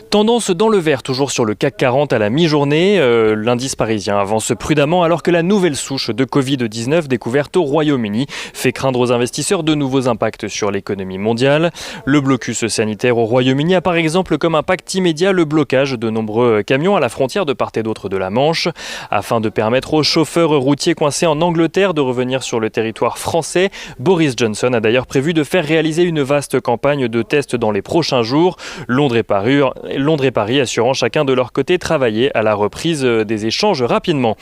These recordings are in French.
Tendance dans le vert, toujours sur le CAC 40 à la mi-journée. L'indice parisien avance prudemment alors que la nouvelle souche de Covid-19 découverte au Royaume-Uni fait craindre aux investisseurs de nouveaux impacts sur l'économie mondiale. Le blocus sanitaire au Royaume-Uni a par exemple comme impact immédiat le blocage de nombreux camions à la frontière de part et d'autre de la Manche. Afin de permettre aux chauffeurs routiers coincés en Angleterre de revenir sur le territoire français, Boris Johnson a d'ailleurs prévu de faire réaliser une vaste campagne de tests dans les prochains jours. Londres et Paris assurant chacun de leur côté travailler à la reprise des échanges rapidement.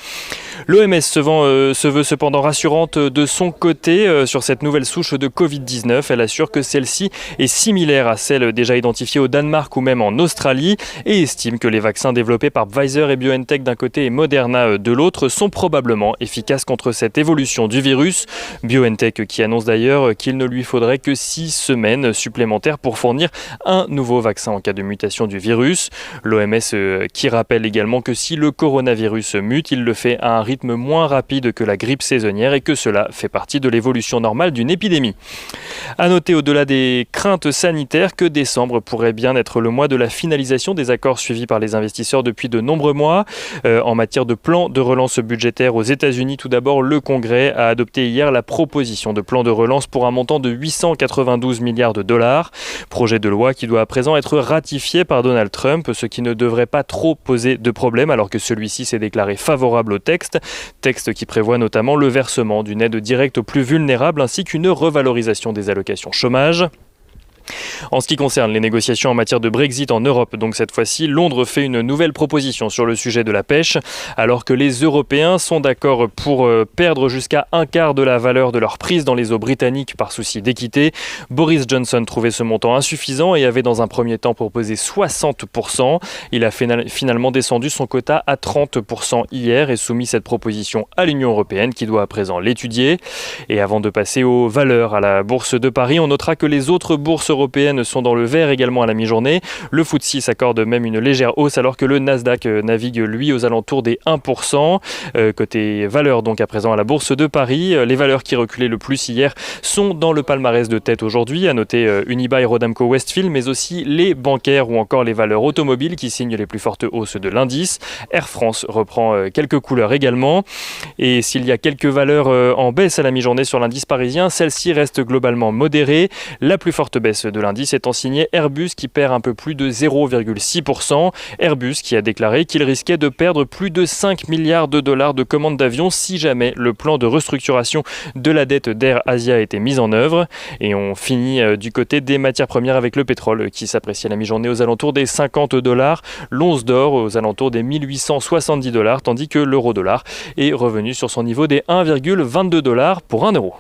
L'OMS se veut cependant rassurante de son côté sur cette nouvelle souche de Covid-19. Elle assure que celle-ci est similaire à celle déjà identifiée au Danemark ou même en Australie et estime que les vaccins développés par Pfizer et BioNTech d'un côté et Moderna de l'autre sont probablement efficaces contre cette évolution du virus. BioNTech qui annonce d'ailleurs qu'il ne lui faudrait que 6 semaines supplémentaires pour fournir un nouveau vaccin en cas de mutation du virus. L'OMS qui rappelle également que si le coronavirus mute, il le fait à un rythme moins rapide que la grippe saisonnière et que cela fait partie de l'évolution normale d'une épidémie. À noter au-delà des craintes sanitaires que décembre pourrait bien être le mois de la finalisation des accords suivis par les investisseurs depuis de nombreux mois. En matière de plan de relance budgétaire aux États-Unis, tout d'abord, le Congrès a adopté hier la proposition de plan de relance pour un montant de 892 milliards de dollars. Projet de loi qui doit à présent être ratifié par Donald Trump, ce qui ne devrait pas trop poser de problème alors que celui-ci s'est déclaré favorable au texte qui prévoit notamment le versement d'une aide directe aux plus vulnérables ainsi qu'une revalorisation des allocations chômage. En ce qui concerne les négociations en matière de Brexit en Europe, donc cette fois-ci, Londres fait une nouvelle proposition sur le sujet de la pêche, alors que les Européens sont d'accord pour perdre jusqu'à un quart de la valeur de leur prise dans les eaux britanniques par souci d'équité. Boris Johnson trouvait ce montant insuffisant et avait dans un premier temps proposé 60%. Il a finalement descendu son quota à 30% hier et soumis cette proposition à l'Union européenne qui doit à présent l'étudier. Et avant de passer aux valeurs à la Bourse de Paris, on notera que les autres bourses européennes sont dans le vert également à la mi-journée. Le FTSE s'accorde même une légère hausse alors que le Nasdaq navigue lui aux alentours des 1%. Côté valeurs donc à présent à la Bourse de Paris, les valeurs qui reculaient le plus hier sont dans le palmarès de tête aujourd'hui. À noter Unibail Rodamco Westfield mais aussi les bancaires ou encore les valeurs automobiles qui signent les plus fortes hausses de l'indice. Air France reprend quelques couleurs également. Et s'il y a quelques valeurs en baisse à la mi-journée sur l'indice parisien, celle-ci reste globalement modérée. La plus forte baisse de l'indice étant signé Airbus qui perd un peu plus de 0,6%. Airbus qui a déclaré qu'il risquait de perdre plus de 5 milliards de dollars de commandes d'avions si jamais le plan de restructuration de la dette d'Air Asia était mis en œuvre. Et on finit du côté des matières premières avec le pétrole qui s'apprécie à la mi-journée aux alentours des 50 $, l'once d'or aux alentours des 1870 $, tandis que l'euro-dollar est revenu sur son niveau des 1,22 $ pour 1 euro.